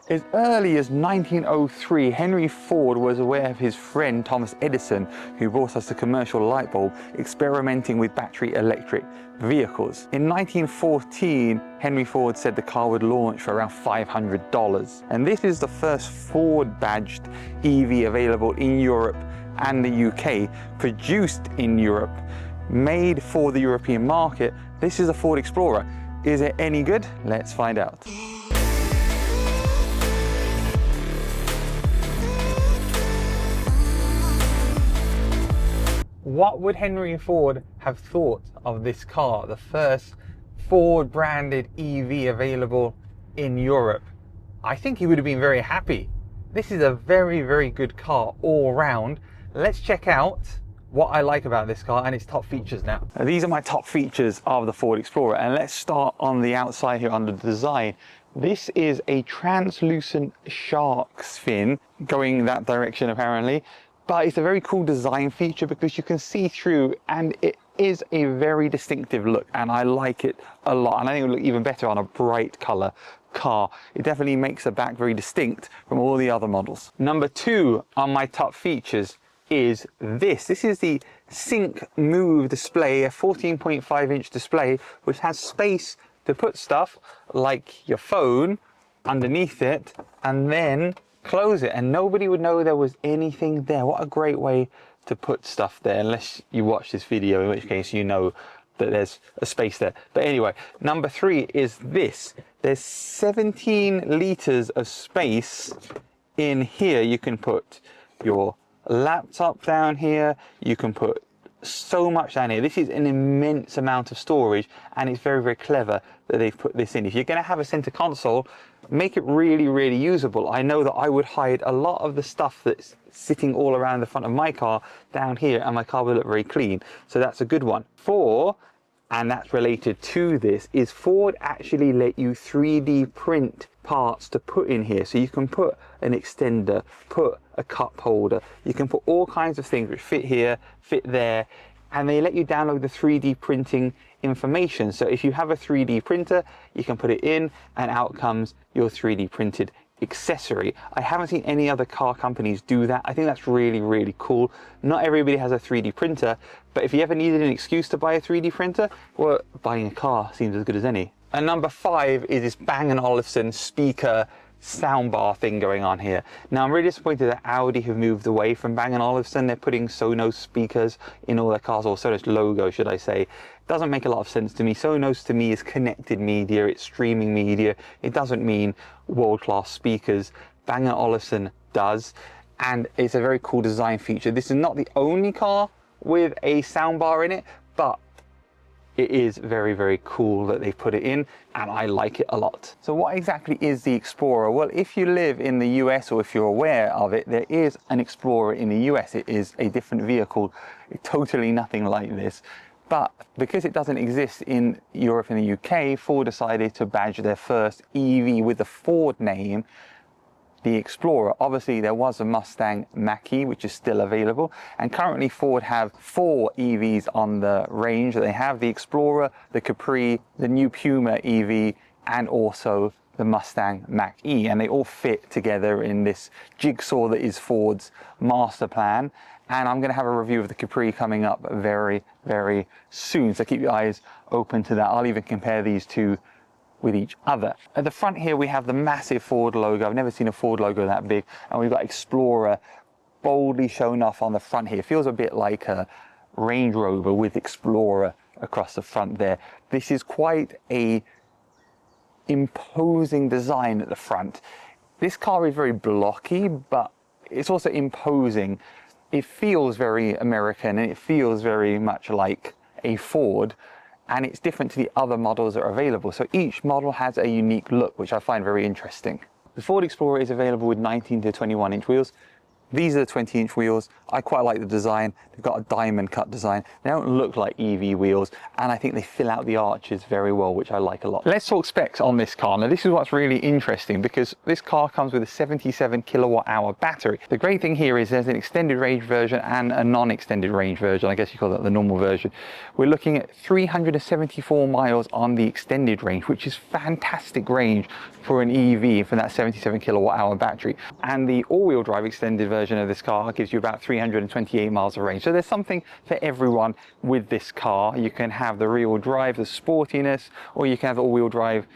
As early as 1903, Henry Ford was aware of his friend Thomas Edison, who brought us the commercial light bulb, experimenting with battery electric vehicles. In 1914, Henry Ford said the car would launch for around $500. And this is the first Ford badged EV available in Europe and the UK, produced in Europe, made for the European market. This is a Ford Explorer. Is it any good? Let's find out. What would Henry Ford have thought of this car, the first Ford branded EV available in Europe? I think he would have been very happy. This is a very, very good car all round. Let's check out what I like about this car and its top features now. These are my top features of the Ford Explorer, and let's start on the outside here under the design. This is a translucent shark's fin going that direction apparently. But it's a very cool design feature because you can see through, and it is a very distinctive look, and I like it a lot. And I think it will look even better on a bright color car. It definitely makes the back very distinct from all the other models. Number 2 on my top features is this. This is the Sync Move display, a 14.5-inch display, which has space to put stuff like your phone underneath it, and then close it, and nobody would know there was anything there. What a great way to put stuff there, unless you watch this video, in which case you know that there's a space there. But anyway, number 3 is this. There's 17 liters of space in here. You can put your laptop down here, you can put so much down here. This is an immense amount of storage, and it's very, very clever that they've put this in. If you're going to have a center console, make it really, really usable. I know that I would hide a lot of the stuff that's sitting all around the front of my car down here, and my car will look very clean. So that's a good one. 4, and that's related to this, is Ford actually let you 3D print parts to put in here. So you can put an extender, put a cup holder, you can put all kinds of things which fit here, fit there, and they let you download the 3D printing information. So if you have a 3D printer, you can put it in, and out comes your 3D printed accessory. I haven't seen any other car companies do that. I think that's really, really cool. Not everybody has a 3D printer, but if you ever needed an excuse to buy a 3D printer, well, buying a car seems as good as any. And number 5 is this Bang & Olufsen speaker soundbar thing going on here. Now I'm really disappointed that Audi have moved away from Bang & Olufsen. They're putting Sonos speakers in all their cars, or Sonos logo should I say. Doesn't make a lot of sense to me. Sonos to me is connected media, it's streaming media. It doesn't mean world-class speakers. Bang & Olufsen does, and it's a very cool design feature. This is not the only car with a soundbar in it, but it is very, very cool that they've put it in, and I like it a lot. So what exactly is the Explorer? Well, if you live in the US, or if you're aware of it, there is an Explorer in the US. It is a different vehicle, totally nothing like this. But because it doesn't exist in Europe and the UK, Ford decided to badge their first EV with the Ford name, the Explorer. Obviously there was a Mustang Mach-E, which is still available, and currently Ford have 4 EVs on the range. They have the Explorer, the Capri, the new Puma EV, and also the Mustang Mach-E, and they all fit together in this jigsaw that is Ford's master plan. And I'm going to have a review of the Capri coming up very, very soon, so keep your eyes open to that. I'll even compare these two with each other. At the front here we have the massive Ford logo. I've never seen a Ford logo that big, and we've got Explorer boldly shown off on the front here. It feels a bit like a Range Rover with Explorer across the front there. This is quite a imposing design at the front. This car is very blocky, but it's also imposing. It feels very American, and it feels very much like a Ford, and it's different to the other models that are available. So each model has a unique look, which I find very interesting. The Ford Explorer is available with 19 to 21 inch wheels, These are the 20-inch wheels. I quite like the design. They've got a diamond cut design. They don't look like EV wheels, and I think they fill out the arches very well, which I like a lot. Let's talk specs on this car. Now, this is what's really interesting, because this car comes with a 77 kilowatt hour battery. The great thing here is there's an extended range version and a non-extended range version. I guess you call that the normal version. We're looking at 374 miles on the extended range, which is fantastic range for an EV for that 77 kilowatt hour battery. And the all-wheel drive extended version of this car gives you about 328 miles of range. So there's something for everyone with this car. You can have the rear-wheel drive, the sportiness, or you can have all-wheel drive,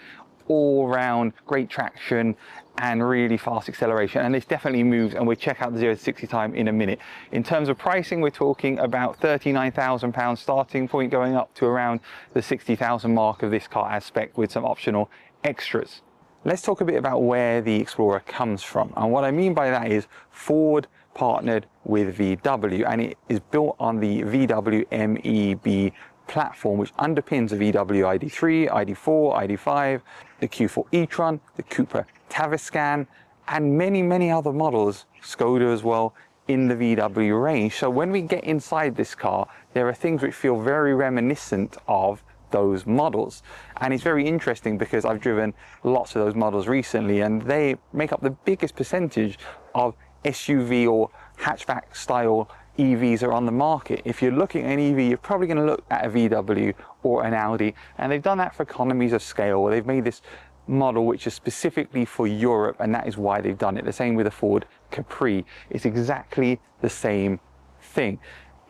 all-round, great traction, and really fast acceleration. And this definitely moves, and we'll check out the 0 to 60 time in a minute. In terms of pricing, we're talking about £39,000 starting point, going up to around the 60,000 mark of this car as spec with some optional extras. Let's talk a bit about where the Explorer comes from. And what I mean by that is Ford partnered with VW, and it is built on the VW MEB platform, which underpins the VW ID3, ID4, ID5, the Q4 e-tron, the Cooper Tavascan, and many, many other models, Skoda as well, in the VW range. So when we get inside this car, there are things which feel very reminiscent of those models. And it's very interesting because I've driven lots of those models recently, and they make up the biggest percentage of SUV or hatchback style EVs are on the market. If you're looking at an EV, you're probably going to look at a VW or an Audi, and they've done that for economies of scale. They've made this model which is specifically for Europe, and that is why they've done it. The same with the Ford Capri. It's exactly the same thing.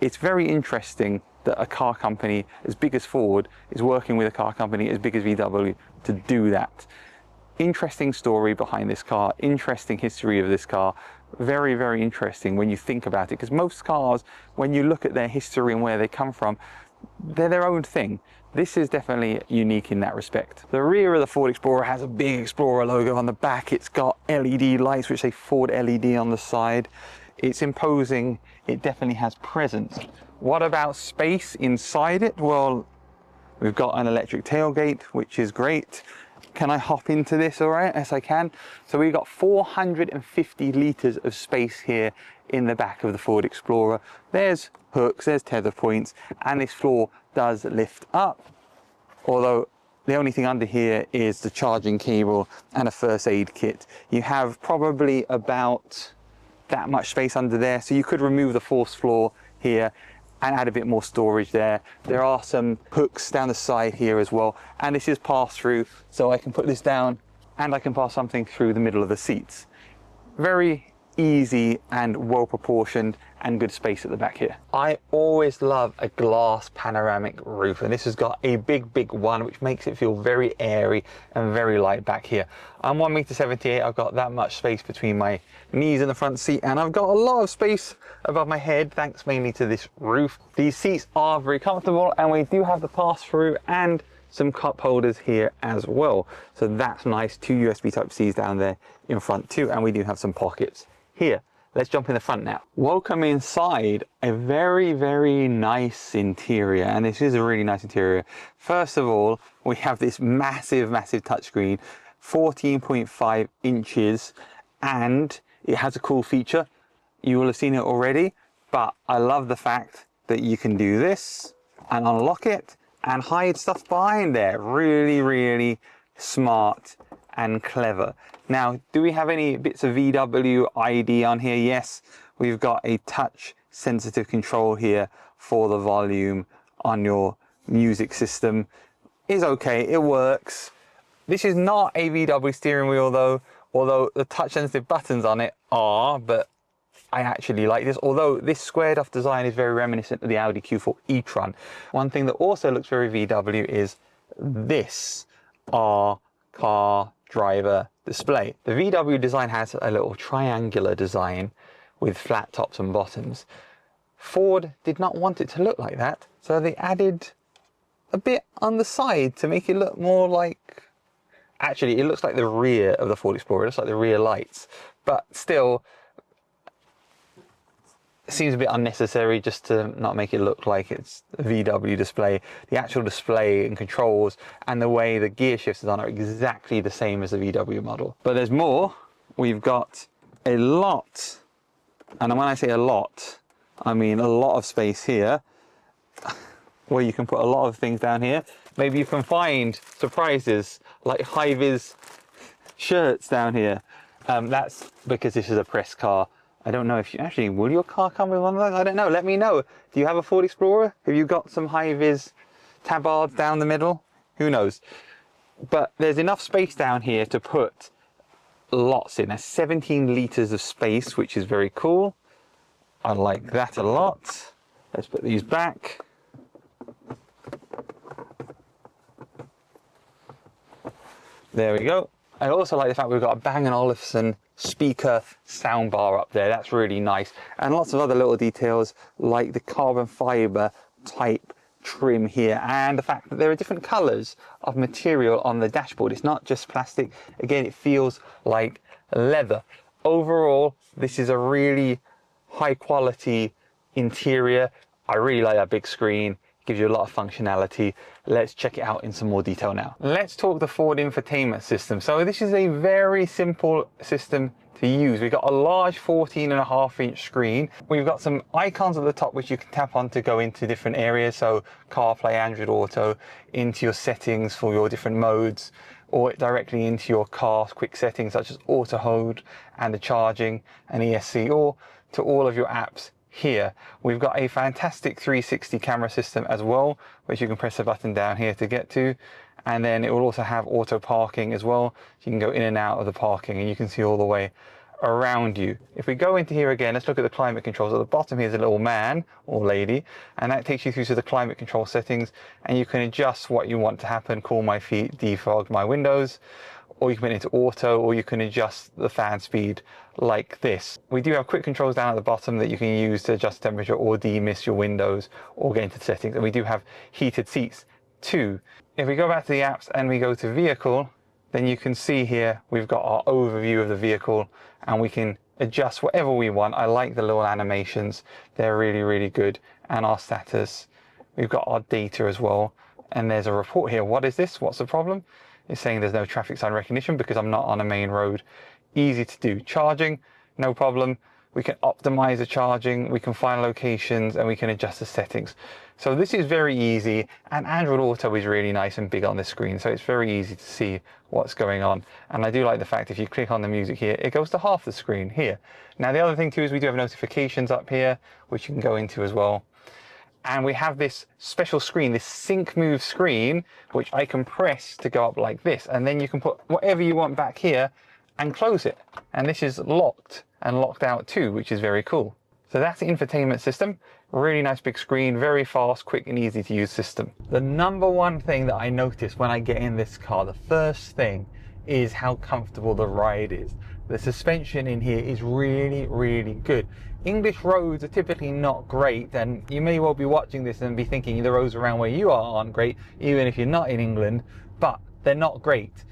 It's very interesting that a car company as big as Ford is working with a car company as big as VW to do that. Interesting story behind this car, interesting history of this car. Very, very interesting when you think about it, because most cars, when you look at their history and where they come from, they're their own thing. This is definitely unique in that respect. The rear of the Ford Explorer has a big Explorer logo on the back. It's got LED lights which say Ford LED on the side. It's imposing. It definitely has presence. What about space inside it? Well, we've got an electric tailgate, which is great. Can I hop into this? All right, yes I can. So we've got 450 litres of space here in the back of the Ford Explorer. There's hooks, there's tether points, and this floor does lift up. Although the only thing under here is the charging cable and a first aid kit. You have probably about that much space under there. So you could remove the fourth floor here and add a bit more storage there. There are some hooks down the side here as well. And this is pass through, so I can put this down and I can pass something through the middle of the seats. Very easy and well proportioned and good space at the back here. I always love a glass panoramic roof, and this has got a big one which makes it feel very airy and very light back here. I'm 1.78 m. I've got that much space between my knees and the front seat, and I've got a lot of space above my head thanks mainly to this roof. These seats are very comfortable, and we do have the pass through and some cup holders here as well. So that's nice. 2 USB Type-Cs down there in front too, and we do have some pockets here. Let's jump in the front now. Welcome inside. A very nice interior, and this is a really nice interior. First of all, we have this massive touchscreen, 14.5 inches, and it has a cool feature. You will have seen it already, but I love the fact that you can do this and unlock it and hide stuff behind there. Really smart and clever. Now, do we have any bits of VW ID on here? Yes, we've got a touch sensitive control here for the volume on your music system. It's okay, it works. This is not a VW steering wheel though, although the touch sensitive buttons on it are, but I actually like this, although this squared off design is very reminiscent of the Audi Q4 e-tron. One thing that also looks very VW is this, our car driver display. The VW design has a little triangular design with flat tops and bottoms. Ford did not want it to look like that, so they added a bit on the side to make it look more like, actually it looks like the rear of the Ford Explorer, it looks like the rear lights, but still it seems a bit unnecessary just to not make it look like it's a VW display. The actual display and controls and the way the gear shifts is on are exactly the same as the VW model. But there's more. We've got a lot And when I say a lot, I mean a lot of space here, where you can put a lot of things down here. Maybe you can find surprises like high-vis shirts down here. That's because this is a press car. I don't know if you actually, will your car come with one of those? I don't know, let me know. Do you have a Ford Explorer? Have you got some high-vis tabards down the middle? Who knows? But there's enough space down here to put lots in. There's 17 litres of space, which is very cool. I like that a lot. Let's put these back. There we go. I also like the fact we've got a Bang & Olufsen speaker soundbar up there. That's really nice. And lots of other little details like the carbon fiber type trim here, and the fact that there are different colors of material on the dashboard. It's not just plastic. Again, it feels like leather. Overall, this is a really high quality interior. I really like that big screen. Gives you a lot of functionality. Let's check it out in some more detail now. Let's talk the Ford Infotainment system. So this is a very simple system to use. We've got a large 14.5-inch screen. We've got some icons at the top which you can tap on to go into different areas. So CarPlay, Android Auto, into your settings for your different modes, or directly into your car's quick settings such as auto hold and the charging and ESC, or to all of your apps here. We've got a fantastic 360 camera system as well, which you can press a button down here to get to, and then it will also have auto parking as well, so you can go in and out of the parking and you can see all the way around you. If we go into here again, let's look at the climate controls. At the bottom here is a little man or lady, and that takes you through to the climate control settings, and you can adjust what you want to happen. Cool my feet, defog my windows, or you can put it into auto, or you can adjust the fan speed like this. We do have quick controls down at the bottom that you can use to adjust temperature or demist your windows or get into the settings. And we do have heated seats too. If we go back to the apps and we go to vehicle, then you can see here we've got our overview of the vehicle, and we can adjust whatever we want. I like the little animations. They're really, really good. And our status. We've got our data as well. And there's a report here. What is this? What's the problem? It's saying there's no traffic sign recognition because I'm not on a main road. Easy to do. Charging, no problem. We can optimize the charging, we can find locations, and we can adjust the settings. So this is very easy, and Android Auto is really nice and big on the screen, so it's very easy to see what's going on. And I do like the fact if you click on the music here, it goes to half the screen here. Now the other thing too is we do have notifications up here, which you can go into as well. And we have this special screen, this sync move screen, which I can press to go up like this. And then you can put whatever you want back here and close it. And this is locked and locked out too, which is very cool. So that's the infotainment system. Really nice big screen, very fast, quick and easy to use system. The number one thing that I notice when I get in this car, the first thing is how comfortable the ride is. The suspension in here is really, really good. English roads are typically not great, and you may well be watching this and be thinking the roads around where you are aren't great, even if you're not in England, but they're not great.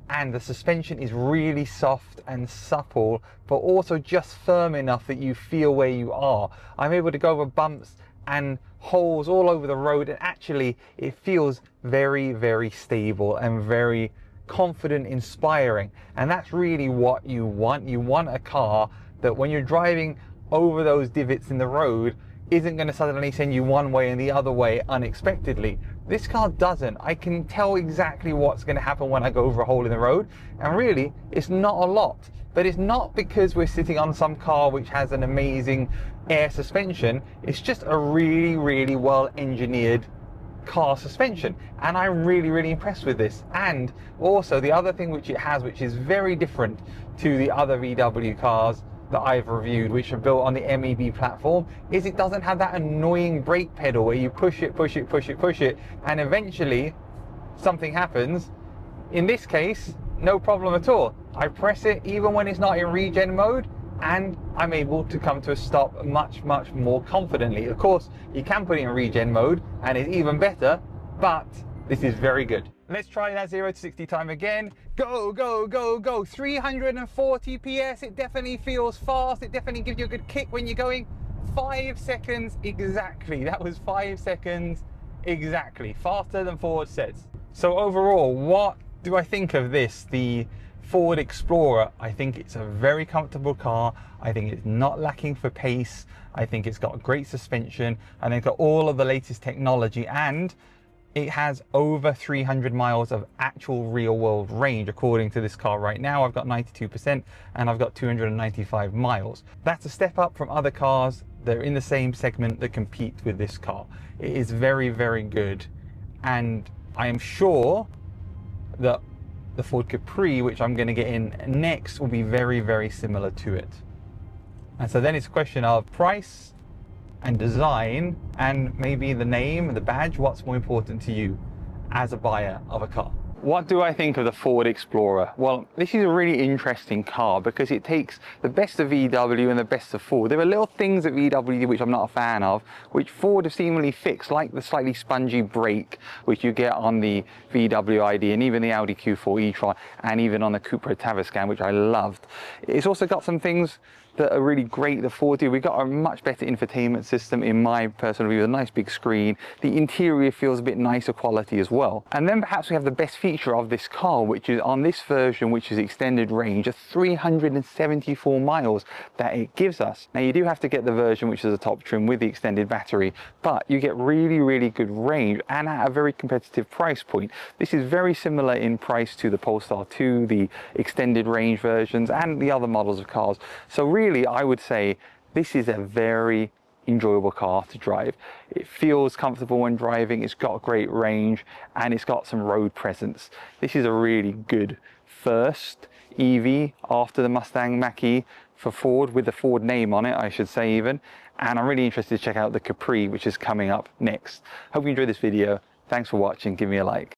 And the suspension is really soft and supple, but also just firm enough that you feel where you are. I'm able to go over bumps and holes all over the road, and actually it feels very, very stable and very confident, inspiring. And that's really what you want. You want a car that when you're driving over those divots in the road isn't going to suddenly send you one way and the other way unexpectedly. This car doesn't. I can tell exactly what's going to happen when I go over a hole in the road, and really it's not a lot. But it's not because we're sitting on some car which has an amazing air suspension. It's just a really, really well engineered car suspension, and I'm really, really impressed with this. And also the other thing which it has, which is very different to the other VW cars that I've reviewed, which are built on the MEB platform, is it doesn't have that annoying brake pedal where you push it, push it, push it, push it, and eventually something happens. In this case, no problem at all. I press it even when it's not in regen mode, and I'm able to come to a stop much, much more confidently. Of course, you can put it in regen mode, and it's even better, but this is very good. Let's try that 0 to 60 time again. Go, go, go, go. 340 PS. It definitely feels fast. It definitely gives you a good kick when you're going. 5 seconds exactly. That was 5 seconds exactly. Faster than Ford says. So overall, what do I think of this? The Ford Explorer, I think it's a very comfortable car. I think it's not lacking for pace. I think it's got great suspension, and it's got all of the latest technology, and it has over 300 miles of actual real world range. According to this car right now, I've got 92% and I've got 295 miles. That's a step up from other cars that are in the same segment that compete with this car. It is very, very good. And I am sure that the Ford Capri, which I'm going to get in next, will be very, very similar to it. And so then it's a question of price and design, and maybe the name, the badge. What's more important to you as a buyer of a car? What do I think of the Ford Explorer? Well, this is a really interesting car because it takes the best of VW and the best of Ford. There are little things at VW which I'm not a fan of, which Ford have seemingly fixed, like the slightly spongy brake, which you get on the VW ID and even the Audi Q4 e-tron, and even on the Cupra Tavascan, which I loved. It's also got some things that are really great, the Ford do. We've got a much better infotainment system, in my personal view, with a nice big screen. The interior feels a bit nicer quality as well. And then perhaps we have the best feature of this car, which is on this version, which is extended range of 374 miles that it gives us. Now, you do have to get the version which is a top trim with the extended battery, but you get really, really good range and at a very competitive price point. This is very similar in price to the Polestar 2, the extended range versions, and the other models of cars. So really, I would say this is a very enjoyable car to drive. It feels comfortable when driving, it's got great range, and it's got some road presence. This is a really good first EV after the Mustang Mach-E for Ford, with the Ford name on it, I should say even. And I'm really interested to check out the Capri, which is coming up next. Hope you enjoyed this video. Thanks for watching. Give me a like.